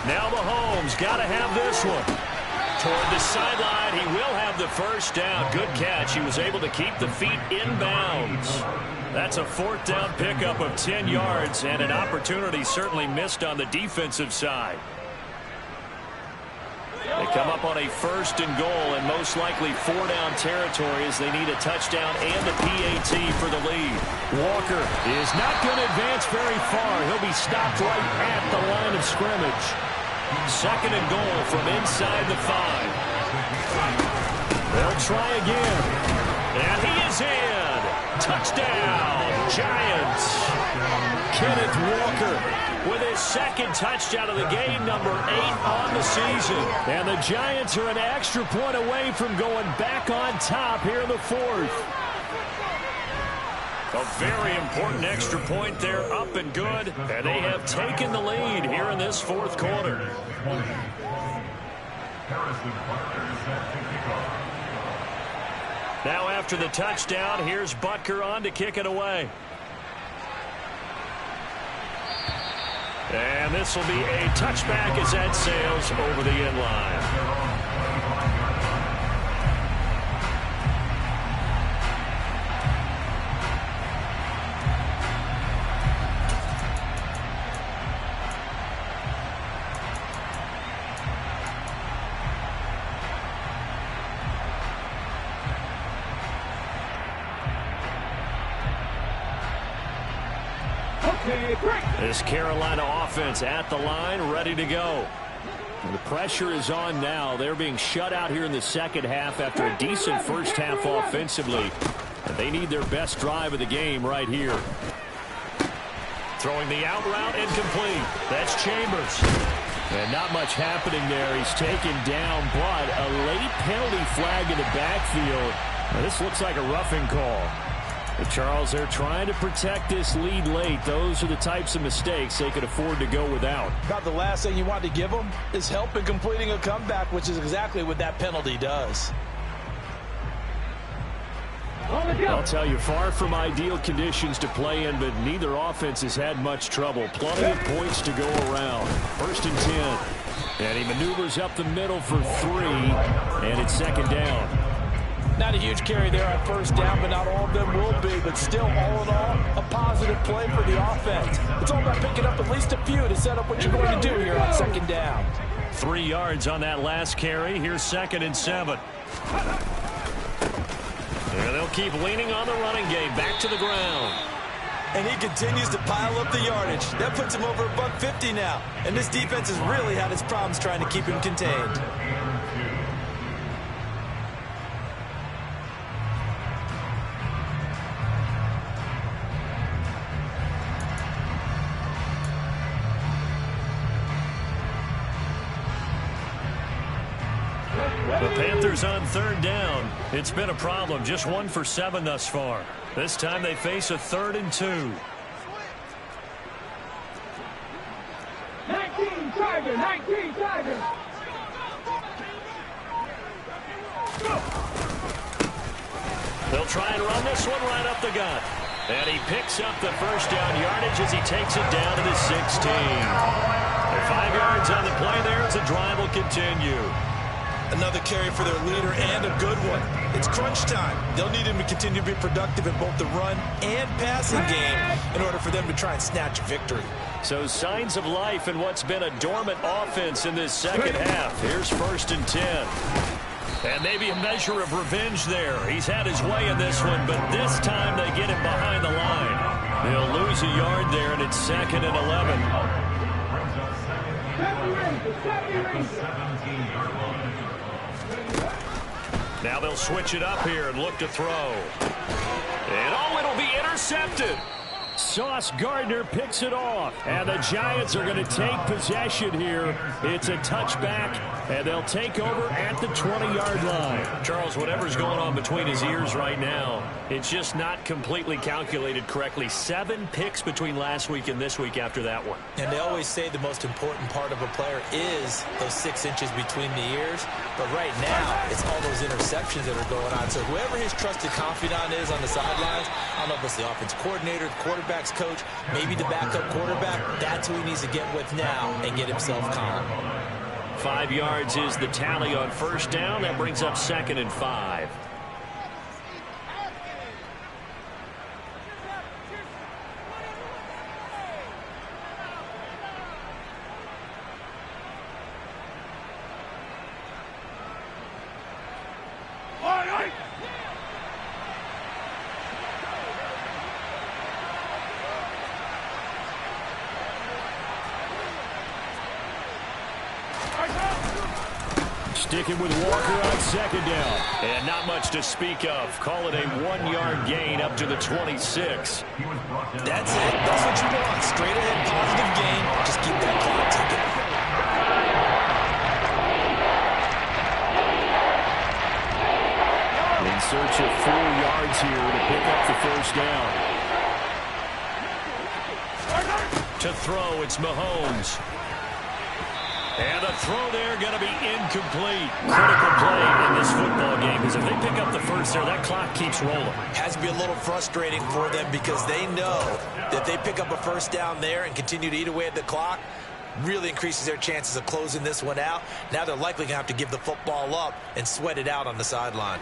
Now Mahomes got to have this one. Toward the sideline, he will have the first down. Good catch. He was able to keep the feet in bounds. That's a 4th down pickup of 10 yards and an opportunity certainly missed on the defensive side. They come up on a 1st and goal and most likely 4-down territory as they need a touchdown and a PAT for the lead. Walker is not going to advance very far. He'll be stopped right at the line of scrimmage. 2nd and goal from inside the 5. They'll try again. And he is in. Touchdown, Giants. Kenneth Walker with his 2nd touchdown of the game, number 8 on the season. And the Giants are an extra point away from going back on top here in the 4th. A very important extra point there, up and good. And they have taken the lead here in this 4th quarter. Now after the touchdown, here's Butker on to kick it away. And this will be a touchback as that sails over the end line. This Carolina offense at the line, ready to go. And the pressure is on now. They're being shut out here in the 2nd half after a decent first half offensively. And they need their best drive of the game right here. Throwing the out route incomplete. That's Chambers. And not much happening there. He's taken down, but a late penalty flag in the backfield. Now, this looks like a roughing call. But Charles, they're trying to protect this lead late. Those are the types of mistakes they could afford to go without. About the last thing you want to give them is help in completing a comeback, which is exactly what that penalty does. I'll tell you, far from ideal conditions to play in, but neither offense has had much trouble. Plenty of points to go around. 1st and 10. And he maneuvers up the middle for 3, and it's 2nd down. Not a huge carry there on 1st down, but not all of them will be. But still, all in all, a positive play for the offense. It's all about picking up at least a few to set up what you're going to do here on 2nd down. 3 yards on that last carry. Here's 2nd and 7. And they'll keep leaning on the running game. Back to the ground. And he continues to pile up the yardage. That puts him over $150 now. And this defense has really had its problems trying to keep him contained. The Panthers on 3rd down. It's been a problem. Just 1 for 7 thus far. This time they face a 3rd and 2. 19 Tiger, 19 Tiger. They'll try and run this one right up the gut. And he picks up the first down yardage as he takes it down to the 16. And 5 yards on the play there as the drive will continue. Another carry for their leader and a good one. It's crunch time. They'll need him to continue to be productive in both the run and passing game in order for them to try and snatch a victory. So signs of life in what's been a dormant offense in this 2nd half. Here's 1st and 10. And maybe a measure of revenge there. He's had his way in this one, but this time they get him behind the line. They'll lose a yard there, and it's 2nd and 11. Now they'll switch it up here and look to throw. And oh, it'll be intercepted. Sauce Gardner picks it off. And the Giants are going to take possession here. It's a touchback And they'll take over at the 20-yard line. Charles, whatever's going on between his ears right now, it's just not completely calculated correctly. 7 picks between last week and this week after that one. And they always say the most important part of a player is those 6 inches between the ears. But right now, it's all those interceptions that are going on. So whoever his trusted confidant is on the sidelines, I don't know if it's the offense coordinator, the quarterback's coach, maybe the backup quarterback, that's who he needs to get with now and get himself calm. 5 yards is the tally on first down. That brings up 2nd and 5. Sticking with Walker on 2nd down. And not much to speak of. Call it a 1-yard gain up to the 26. That's it. That's what you want. Straight ahead, positive gain. Just keep that clock ticking. In search of 4 yards here to pick up the first down. To throw, it's Mahomes. And the throw there going to be incomplete. Critical play in this football game because if they pick up the first there, that clock keeps rolling. Has to be a little frustrating for them because they know that if they pick up a first down there and continue to eat away at the clock, really increases their chances of closing this one out. Now they're likely going to have to give the football up and sweat it out on the sideline.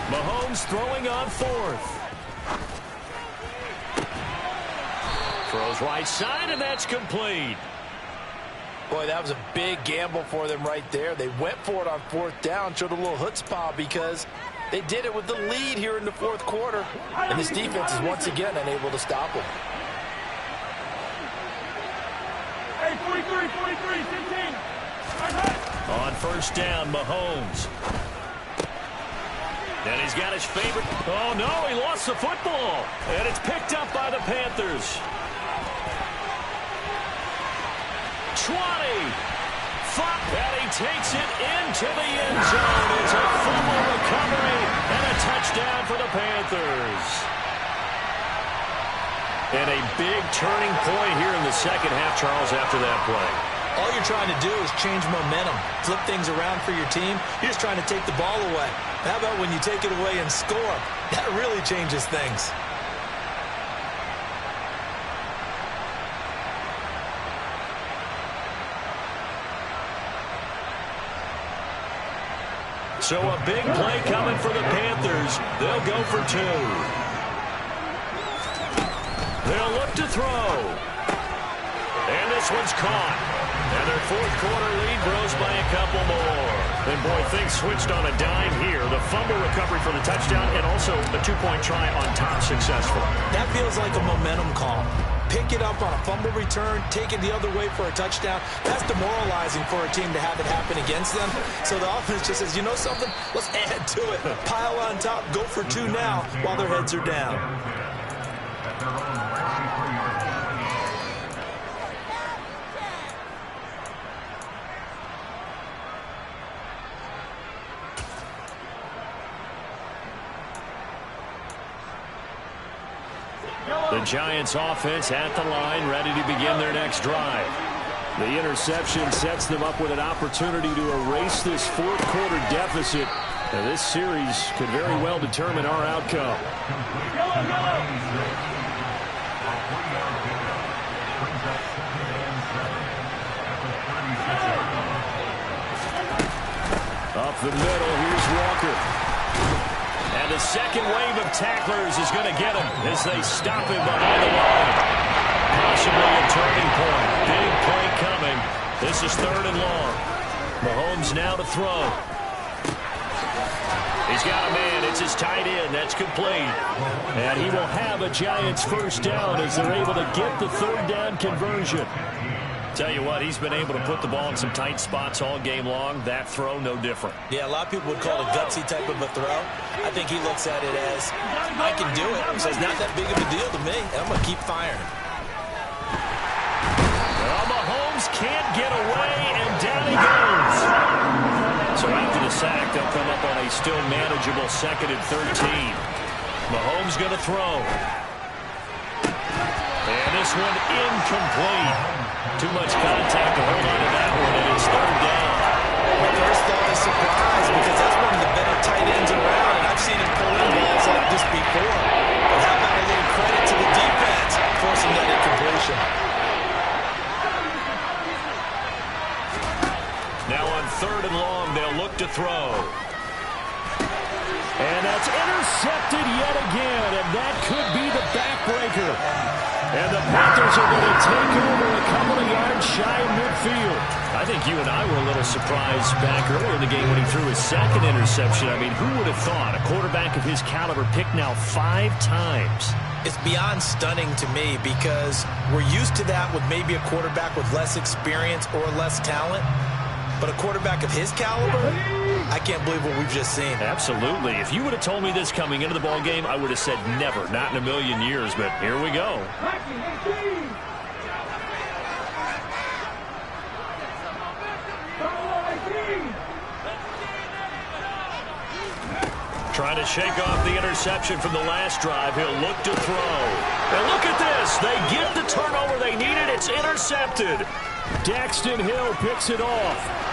Mahomes throwing on 4th. Throws right side, and that's complete. Boy, that was a big gamble for them right there. They went for it on 4th down, showed a little chutzpah because they did it with the lead here in the 4th quarter. And this defense is once again unable to stop them. Hey, 43, 15. On first down, Mahomes. And he's got his favorite. Oh, no, he lost the football. And it's picked up by the Panthers. 20. And he takes it into the end zone. It's a fumble recovery and a touchdown for the Panthers. And a big turning point here in the second half, Charles, after that play. All you're trying to do is change momentum, flip things around for your team. You're just trying to take the ball away. How about when you take it away and score? That really changes things. So a big play coming for the Panthers. They'll go for 2. They'll look to throw. And this one's caught. And their 4th quarter lead grows by a couple more. And, boy, things switched on a dime here. The fumble recovery for the touchdown and also the 2-point try on top successful. That feels like a momentum call. Pick it up on a fumble return, take it the other way for a touchdown. That's demoralizing for a team to have it happen against them. So the offense just says, you know something? Let's add to it. Pile on top, go for 2 now while their heads are down. The Giants offense at the line, ready to begin their next drive. The interception sets them up with an opportunity to erase this 4th quarter deficit. Now, this series could very well determine our outcome. Up the middle, here's Walker. And the second wave of tacklers is going to get him as they stop him behind the line. Possibly a turning point. Big play coming. This is 3rd and long. Mahomes now to throw. He's got a man. It's his tight end. That's complete. And he will have a Giants first down as they're able to get the 3rd down conversion. Tell you what, he's been able to put the ball in some tight spots all game long. That throw, no different. Yeah, a lot of people would call it a gutsy type of a throw. I think he looks at it as, I can do it, so it's not that big of a deal to me, and I'm going to keep firing. Well, Mahomes can't get away, and down he goes. So after the sack, they'll come up on a still manageable 2nd and 13. Mahomes going to throw. And this one incomplete. Too much contact to hold on to that one, and it's 3rd down. My first thought is surprise, because that's one of the better tight ends around, and I've seen him pull in balls like this before. But how about a little credit to the defense, forcing that incompletion? Now on 3rd and long, they'll look to throw. And that's intercepted yet again, and that could be the backbreaker. And the Panthers are going to take over a couple of yards shy of midfield. I think you and I were a little surprised back earlier in the game when he threw his 2nd interception. I mean, who would have thought a quarterback of his caliber picked now 5 times? It's beyond stunning to me because we're used to that with maybe a quarterback with less experience or less talent. But a quarterback of his caliber, I can't believe what we've just seen. Absolutely. If you would have told me this coming into the ball game, I would have said never, not in a million years. But here we go. Trying to shake off the interception from the last drive. He'll look to throw. And look at this. They get the turnover they needed. It's intercepted. Daxton Hill picks it off.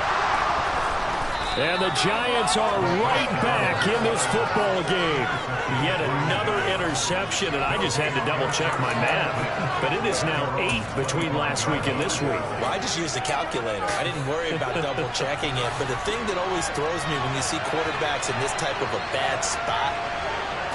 And the Giants are right back in this football game. Yet another interception, and I just had to double-check my math. But it is now 8 between last week and this week. Well, I just used a calculator. I didn't worry about double-checking it. But the thing that always throws me when you see quarterbacks in this type of a bad spot,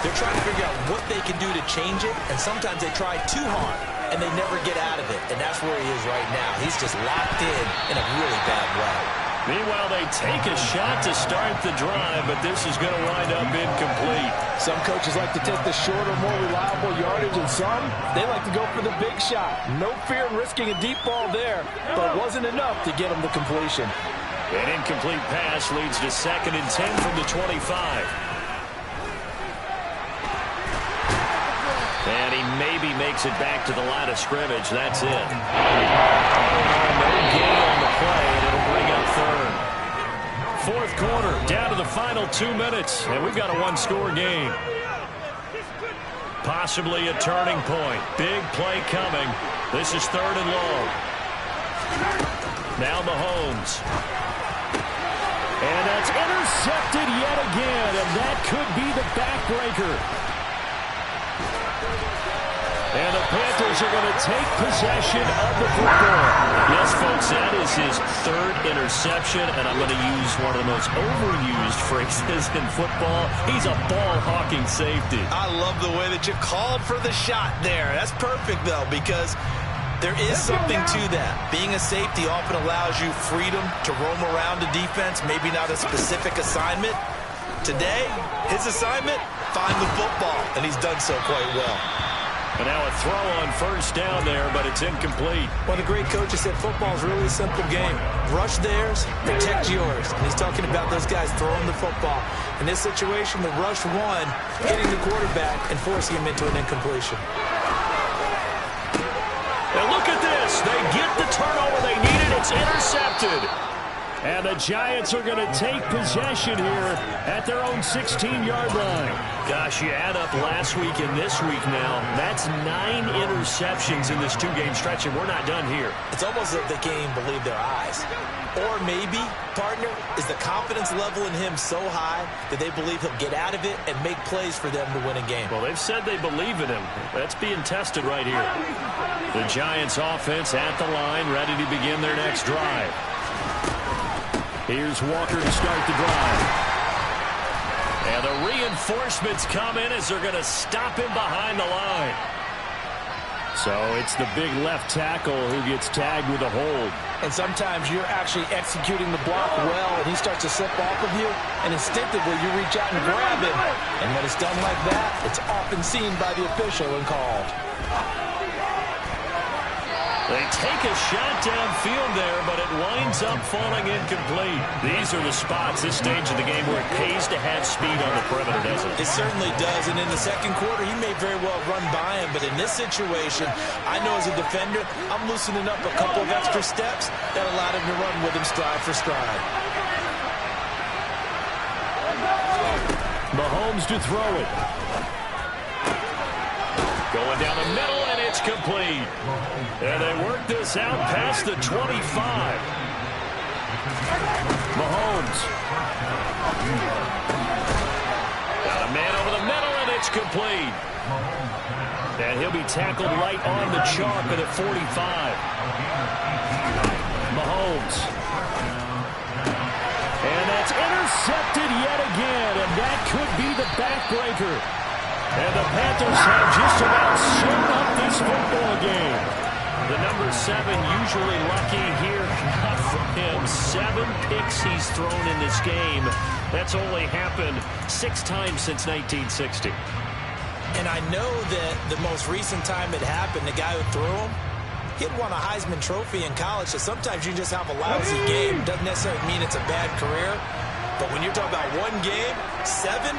they're trying to figure out what they can do to change it, and sometimes they try too hard, and they never get out of it. And that's where he is right now. He's just locked in a really bad way. Meanwhile, they take a shot to start the drive, but this is going to wind up incomplete. Some coaches like to take the shorter, more reliable yardage, and some, they like to go for the big shot. No fear in risking a deep ball there, but it wasn't enough to get them the completion. An incomplete pass leads to 2nd and 10 from the 25. And he maybe makes it back to the line of scrimmage. That's it. No gain on the play, and it'll bring up 3rd. 4th quarter, down to the final 2 minutes, and we've got a 1-score game. Possibly a turning point. Big play coming. This is 3rd and long. Now Mahomes. And that's intercepted yet again, and that could be the backbreaker. And the Panthers are going to take possession of the football. Yes, folks, that is his 3rd interception, and I'm going to use one of the most overused phrases in football. He's a ball-hawking safety. I love the way that you called for the shot there. That's perfect, though, because there is something to that. Being a safety often allows you freedom to roam around the defense, maybe not a specific assignment. Today, his assignment, find the football, and he's done so quite well. And now a throw on 1st down there, but it's incomplete. One of the great coaches said football is really a simple game. Rush theirs, protect yours. And he's talking about those guys throwing the football. In this situation, the rush one, hitting the quarterback and forcing him into an incompletion. And look at this. They get the turnover they needed. It's intercepted. And the Giants are going to take possession here at their own 16-yard line. Gosh, you add up last week and this week now. That's 9 interceptions in this 2-game stretch, and we're not done here. It's almost as if they can't even believe their eyes. Or maybe, partner, is the confidence level in him so high that they believe he'll get out of it and make plays for them to win a game. Well, they've said they believe in him. That's being tested right here. The Giants offense at the line, ready to begin their next drive. Here's Walker to start the drive. And the reinforcements come in as they're going to him behind the line. So it's the big left tackle who gets tagged with a hold. And sometimes you're actually executing the block well, and he starts to slip off of you, and instinctively you reach out and grab him. And when it's done like that, it's often seen by the official and called. They take a shot downfield there, but it winds up falling incomplete. These are the spots, this stage of the game, where it pays to have speed on the perimeter, doesn't it? It certainly does, and in the second quarter, he may very well run by him, but in this situation, I know as a defender, I'm loosening up a couple of extra steps that allowed him to run with him stride for stride. Mahomes to throw it. Going down the middle, and it's complete. And they work this out past the 25. Mahomes. Got a man over the middle, and it's complete. And he'll be tackled right on the chalk at 45. Mahomes. And that's intercepted yet again, and that could be the backbreaker. And the Panthers have just about sewn up this football game. The number 7 usually lucky here. Not for him. 7 picks he's thrown in this game. That's only happened 6 times since 1960. And I know that the most recent time it happened, the guy who threw him, he'd won a Heisman Trophy in college, so sometimes you just have a lousy game. Doesn't necessarily mean it's a bad career. But when you're talking about one game, 7,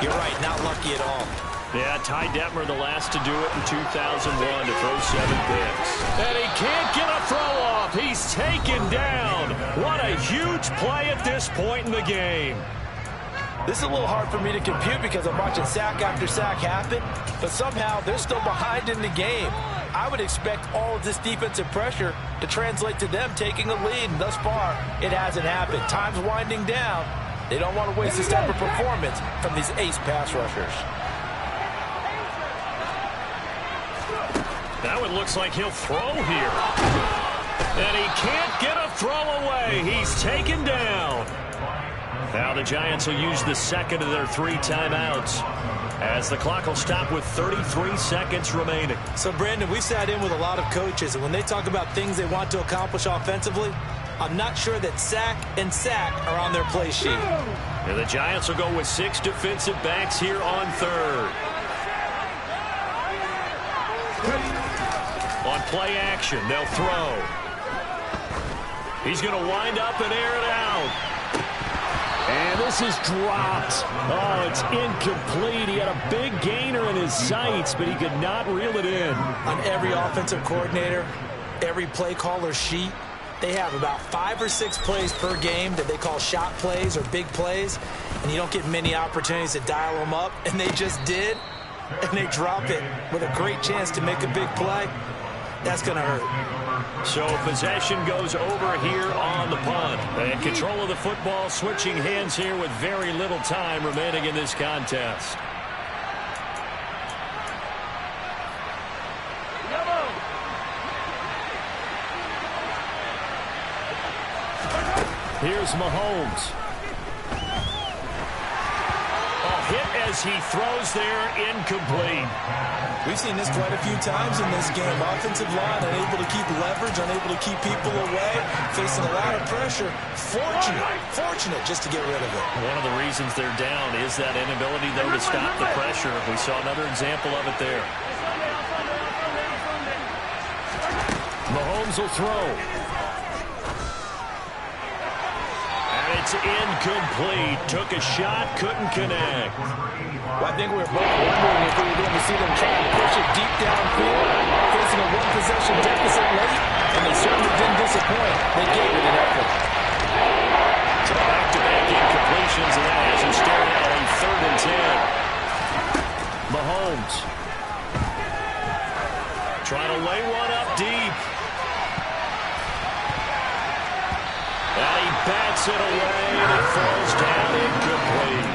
you're right, not lucky at all. Yeah, Ty Detmer, the last to do it in 2001, to throw 7 picks. And he can't get a throw off. He's taken down. What a huge play at this point in the game. This is a little hard for me to compute because I'm watching sack after sack happen, but somehow they're still behind in the game. I would expect all of this defensive pressure to translate to them taking a lead, and thus far, it hasn't happened. Time's winding down. They don't want to waste this type of performance from these ace pass rushers. Now it looks like he'll throw here. And he can't get a throw away. He's taken down. Now the Giants will use the second of their 3 timeouts, as the clock will stop with 33 seconds remaining. So, Brandon, we sat in with a lot of coaches, and when they talk about things they want to accomplish offensively, I'm not sure that sack and sack are on their play sheet. And the Giants will go with 6 defensive backs here on third. On play action, they'll throw. He's going to wind up and air it out. And this is dropped. Oh, it's incomplete. He had a big gainer in his sights, but he could not reel it in. On every offensive coordinator, every play caller's sheet, they have about 5 or 6 plays per game that they call shot plays or big plays, and you don't get many opportunities to dial them up, and they just did, and they drop it with a great chance to make a big play. That's going to hurt. So possession goes over here on the punt. And control of the football switching hands here with very little time remaining in this contest. Here's Mahomes. Hit as he throws there, incomplete. We've seen this quite a few times in this game. Offensive line unable to keep leverage, unable to keep people away, facing a lot of pressure. Fortunate just to get rid of it. One of the reasons they're down is that inability, though, to stop the pressure. We saw another example of it there. Mahomes will throw. It's incomplete. Took a shot, couldn't connect. Well, I think we were both wondering if we were going to see them try to push it deep downfield, facing a 1-possession deficit late, and they certainly didn't disappoint. They gave it an effort. So back-to-back incompletions, and that has him staring out on 3rd and 10. Mahomes trying to lay one up deep. And he bats it away, and it falls down incomplete.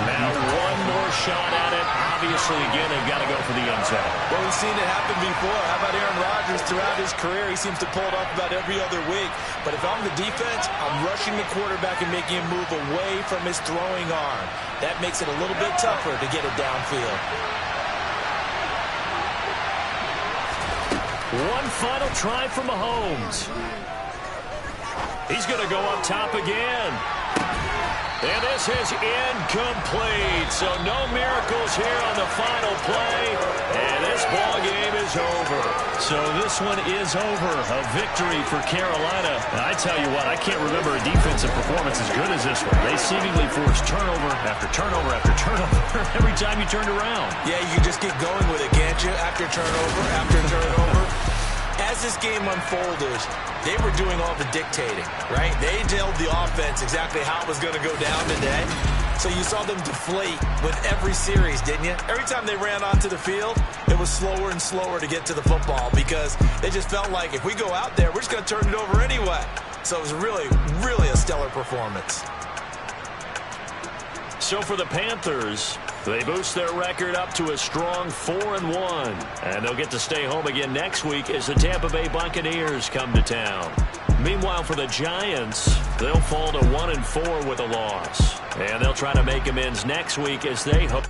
Now one more shot at it. Obviously, again, they've got to go for the end zone. Well, we've seen it happen before. How about Aaron Rodgers throughout his career? He seems to pull it off about every other week. But if I'm the defense, I'm rushing the quarterback and making him move away from his throwing arm. That makes it a little bit tougher to get it downfield. One final try for Mahomes. He's going to go up top again. And this is incomplete. So no miracles here on the final play. And this ball game is over. So this this one is over. A victory for Carolina. And I tell you what, I can't remember a defensive performance as good as this one. They seemingly forced turnover after turnover after turnover every time you turned around. Yeah, you can just get going with it, can't you? After turnover after turnover. As this game unfolded, they were doing all the dictating, right? They told the offense exactly how it was going to go down today. So you saw them deflate with every series, didn't you? Every time they ran onto the field, it was slower and slower to get to the football because they just felt like if we go out there, we're just going to turn it over anyway. So it was really, really a stellar performance. So for the Panthers, they boost their record up to a strong 4-1. And they'll get to stay home again next week as the Tampa Bay Buccaneers come to town. Meanwhile, for the Giants, they'll fall to 1-4 with a loss. And they'll try to make amends next week as they hope.